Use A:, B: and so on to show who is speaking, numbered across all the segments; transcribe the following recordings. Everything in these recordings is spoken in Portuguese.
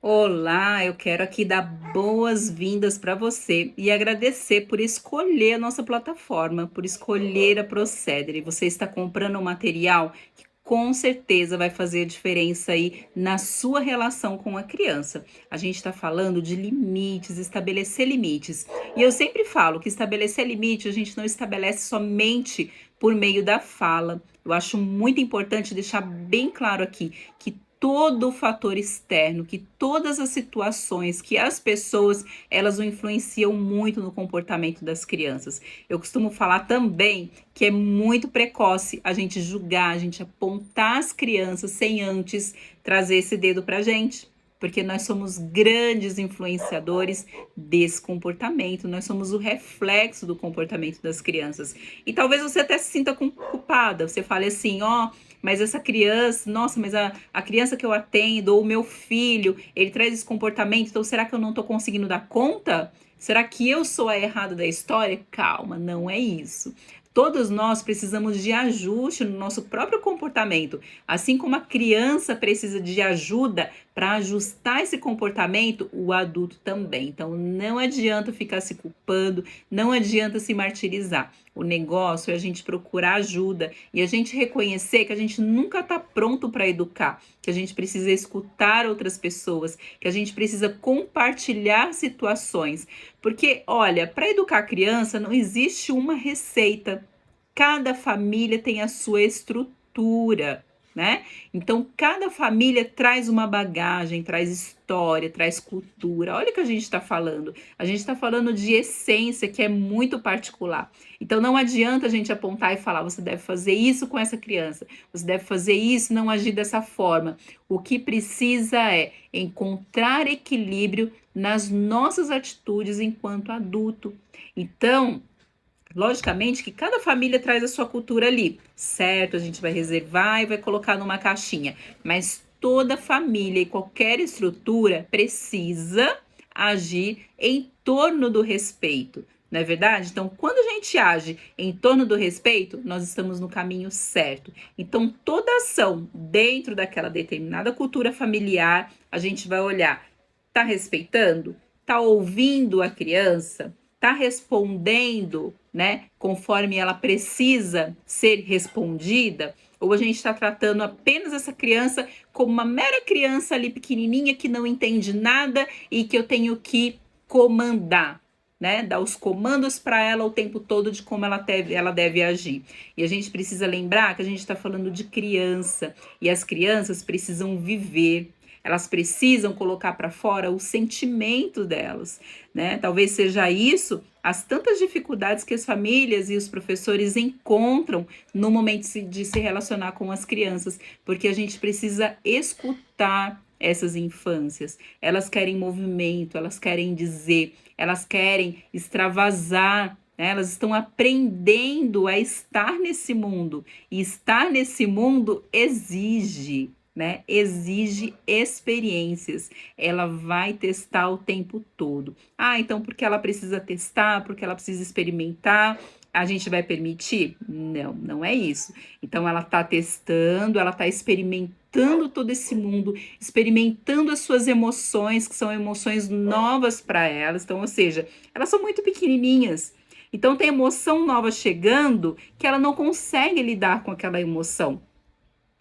A: Olá, eu quero aqui dar boas-vindas para você e agradecer por escolher a nossa plataforma, por escolher a Procedere. Você está comprando um material que com certeza vai fazer diferença aí na sua relação com a criança. A gente está falando de limites, estabelecer limites. E eu sempre falo que estabelecer limite a gente não estabelece somente por meio da fala. Eu acho muito importante deixar bem claro aqui que todo o fator externo, que todas as situações, que as pessoas, elas o influenciam muito no comportamento das crianças. Eu costumo falar também que é muito precoce a gente julgar, a gente apontar as crianças sem antes trazer esse dedo pra gente. Porque nós somos grandes influenciadores desse comportamento, nós somos o reflexo do comportamento das crianças. E talvez você até se sinta culpada, você fale assim, ó, mas essa criança, nossa, mas a criança que eu atendo, ou o meu filho, ele traz esse comportamento, então será que eu não estou conseguindo dar conta? Será que eu sou a errada da história? Calma, não é isso. Todos nós precisamos de ajuste no nosso próprio comportamento, assim como a criança precisa de ajuda para ajustar esse comportamento, o adulto também. Então não adianta ficar se culpando, não adianta se martirizar. O negócio é a gente procurar ajuda e a gente reconhecer que a gente nunca está pronto para educar, que a gente precisa escutar outras pessoas, que a gente precisa compartilhar situações. Porque, olha, para educar a criança não existe uma receita. Cada família tem a sua estrutura, né? Então, cada família traz uma bagagem, traz história, traz cultura. Olha o que a gente está falando. A gente está falando de essência que é muito particular. Então, não adianta a gente apontar e falar: você deve fazer isso com essa criança, você deve fazer isso, não agir dessa forma. O que precisa é encontrar equilíbrio nas nossas atitudes enquanto adulto. Então, logicamente que cada família traz a sua cultura ali, certo? A gente vai reservar e vai colocar numa caixinha, mas toda família e qualquer estrutura precisa agir em torno do respeito, não é verdade? Então, quando a gente age em torno do respeito, nós estamos no caminho certo. Então, toda ação dentro daquela determinada cultura familiar, a gente vai olhar, tá respeitando? Tá ouvindo a criança? Tá respondendo, né, conforme ela precisa ser respondida, ou a gente está tratando apenas essa criança como uma mera criança ali pequenininha que não entende nada e que eu tenho que comandar, né, dar os comandos para ela o tempo todo de como ela deve agir. E a gente precisa lembrar que a gente está falando de criança e as crianças precisam viver. Elas precisam colocar para fora o sentimento delas, né? Talvez seja isso as tantas dificuldades que as famílias e os professores encontram no momento de se relacionar com as crianças, porque a gente precisa escutar essas infâncias. Elas querem movimento, elas querem dizer, elas querem extravasar, né? Elas estão aprendendo a estar nesse mundo, e estar nesse mundo exige, né? Exige experiências. Ela vai testar o tempo todo. Ah, então porque ela precisa testar, porque ela precisa experimentar, a gente vai permitir? Não, não é isso. Então ela está testando, ela está experimentando todo esse mundo, experimentando as suas emoções, que são emoções novas para elas. Então, ou seja, elas são muito pequenininhas. Então tem emoção nova chegando que ela não consegue lidar com aquela emoção.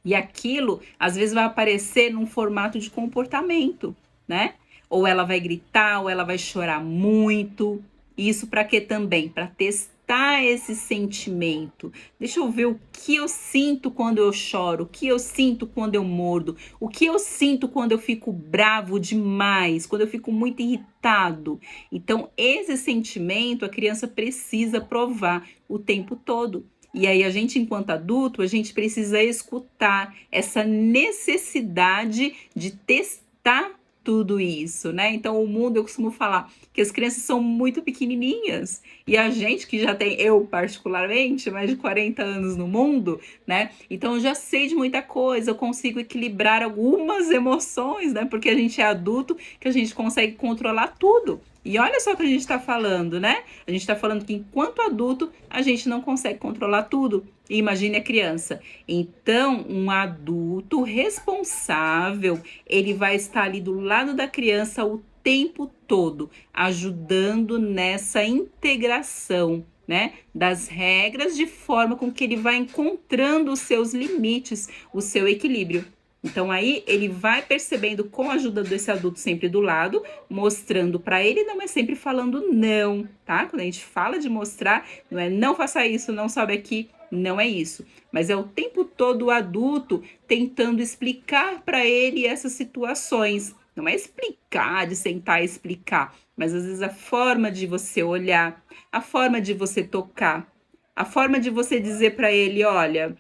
A: E aquilo, às vezes, vai aparecer num formato de comportamento, né? Ou ela vai gritar, ou ela vai chorar muito. Isso para quê também? Para testar esse sentimento. Deixa eu ver o que eu sinto quando eu choro, o que eu sinto quando eu mordo, o que eu sinto quando eu fico bravo demais, quando eu fico muito irritado. Então, esse sentimento a criança precisa provar o tempo todo. E aí a gente, enquanto adulto, a gente precisa escutar essa necessidade de testar tudo isso, né? Então o mundo, eu costumo falar que as crianças são muito pequenininhas e a gente que já tem, eu particularmente, mais de 40 anos no mundo, né? Então eu já sei de muita coisa, eu consigo equilibrar algumas emoções, né? Porque a gente é adulto, que a gente consegue controlar tudo. E olha só o que a gente está falando, né? A gente está falando que enquanto adulto a gente não consegue controlar tudo. E imagine a criança. Então, um adulto responsável, ele vai estar ali do lado da criança o tempo todo, ajudando nessa integração, né, das regras, de forma com que ele vai encontrando os seus limites, o seu equilíbrio. Então aí ele vai percebendo, com a ajuda desse adulto sempre do lado, mostrando para ele, não é sempre falando não, tá? Quando a gente fala de mostrar, não é não faça isso, não sobe aqui, não é isso. Mas é o tempo todo o adulto tentando explicar para ele essas situações. Não é explicar, de sentar e explicar, mas às vezes a forma de você olhar, a forma de você tocar, a forma de você dizer para ele, olha,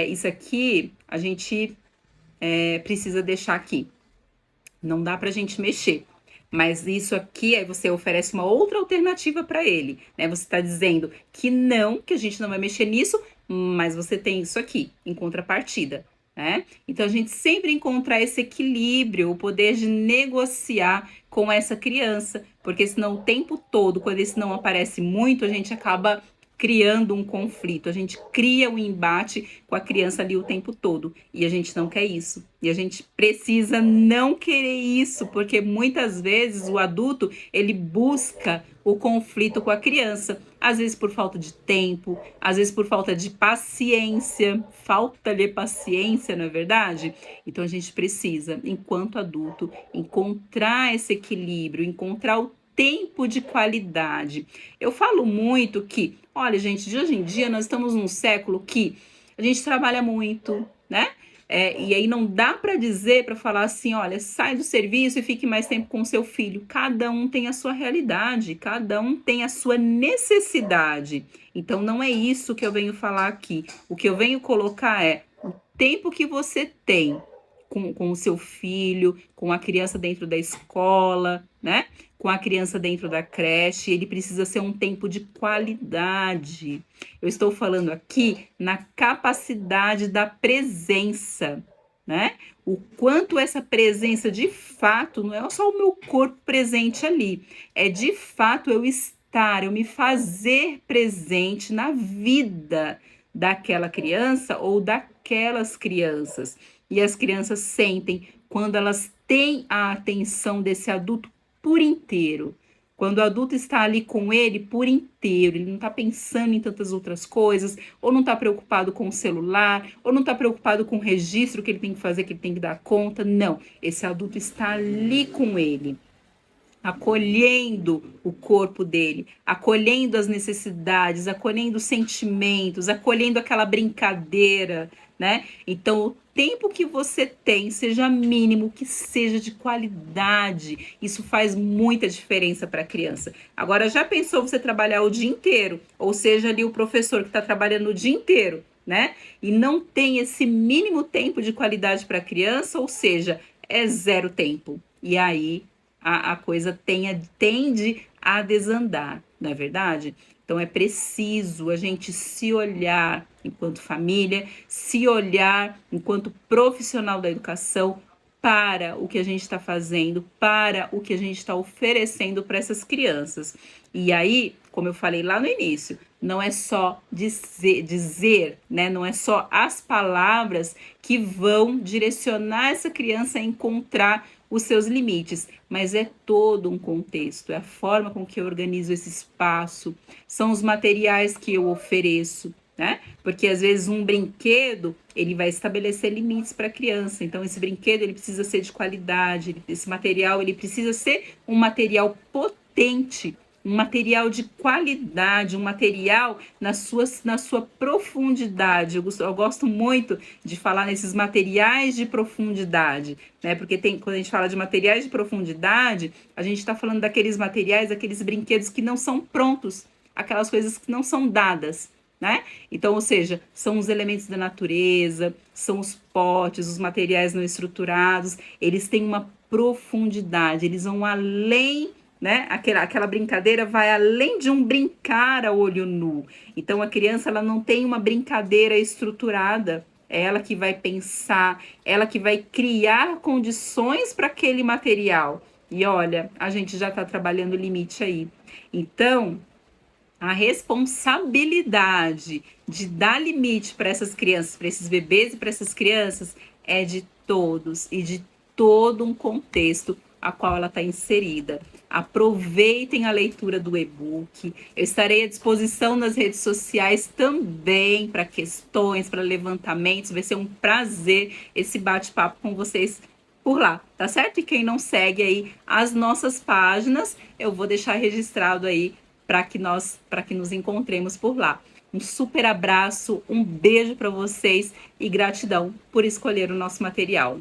A: isso aqui a gente precisa deixar aqui. Não dá para a gente mexer. Mas isso aqui, aí você oferece uma outra alternativa para ele, né? Você está dizendo que não, que a gente não vai mexer nisso, mas você tem isso aqui, em contrapartida, né? Então a gente sempre encontrar esse equilíbrio, o poder de negociar com essa criança, porque senão o tempo todo, quando esse não aparece muito, a gente acaba criando um conflito, a gente cria um embate com a criança ali o tempo todo, e a gente não quer isso. E a gente precisa não querer isso, porque muitas vezes o adulto, ele busca o conflito com a criança, às vezes por falta de tempo, às vezes por falta de paciência, falta de paciência, não é verdade? Então a gente precisa, enquanto adulto, encontrar esse equilíbrio, encontrar o tempo de qualidade. Eu falo muito que, olha, gente, de hoje em dia nós estamos num século que a gente trabalha muito, né? E aí não dá para dizer, para falar assim, olha, sai do serviço e fique mais tempo com seu filho. Cada um tem a sua realidade, cada um tem a sua necessidade. Então não é isso que eu venho falar aqui. O que eu venho colocar é o tempo que você tem com o seu filho, com a criança dentro da escola, né? Com a criança dentro da creche, ele precisa ser um tempo de qualidade. Eu estou falando aqui na capacidade da presença, né? O quanto essa presença de fato não é só o meu corpo presente ali, é de fato eu estar, eu me fazer presente na vida daquela criança ou daquelas crianças. E as crianças sentem quando elas têm a atenção desse adulto por inteiro. Quando o adulto está ali com ele por inteiro, ele não está pensando em tantas outras coisas, ou não está preocupado com o celular, ou não está preocupado com o registro que ele tem que fazer, que ele tem que dar conta. Não, esse adulto está ali com ele, acolhendo o corpo dele, acolhendo as necessidades, acolhendo os sentimentos, acolhendo aquela brincadeira, né? Então, o tempo que você tem, seja mínimo, que seja de qualidade, isso faz muita diferença para a criança. Agora, já pensou você trabalhar o dia inteiro, ou seja, ali o professor que está trabalhando o dia inteiro, né? E não tem esse mínimo tempo de qualidade para a criança, ou seja, é zero tempo. E aí a coisa tende a desandar, não é verdade? Então é preciso a gente se olhar enquanto família, se olhar enquanto profissional da educação para o que a gente está fazendo, para o que a gente está oferecendo para essas crianças. E aí, como eu falei lá no início, não é só dizer, né? Não é só as palavras que vão direcionar essa criança a encontrar os seus limites, mas é todo um contexto, é a forma com que eu organizo esse espaço, são os materiais que eu ofereço, né? Porque às vezes um brinquedo, ele vai estabelecer limites para a criança. Então esse brinquedo, ele precisa ser de qualidade, esse material, ele precisa ser um material potente, um material de qualidade, um material na sua profundidade. Eu gosto muito de falar nesses materiais de profundidade, né? Porque quando a gente fala de materiais de profundidade, a gente está falando daqueles materiais, aqueles brinquedos que não são prontos, aquelas coisas que não são dadas, né? Então, ou seja, são os elementos da natureza, são os potes, os materiais não estruturados, eles têm uma profundidade, eles vão além, né? Aquela brincadeira vai além de um brincar a olho nu. Então a criança, ela não tem uma brincadeira estruturada, é ela que vai pensar, ela que vai criar condições para aquele material. E olha, a gente já está trabalhando o limite aí. Então, a responsabilidade de dar limite para essas crianças, para esses bebês e para essas crianças, é de todos e de todo um contexto a qual ela está inserida. Aproveitem a leitura do e-book. Eu estarei à disposição nas redes sociais também para questões, para levantamentos. Vai ser um prazer esse bate-papo com vocês por lá, tá certo? E quem não segue aí as nossas páginas, eu vou deixar registrado aí para que nos encontremos por lá. Um super abraço, um beijo para vocês e gratidão por escolher o nosso material.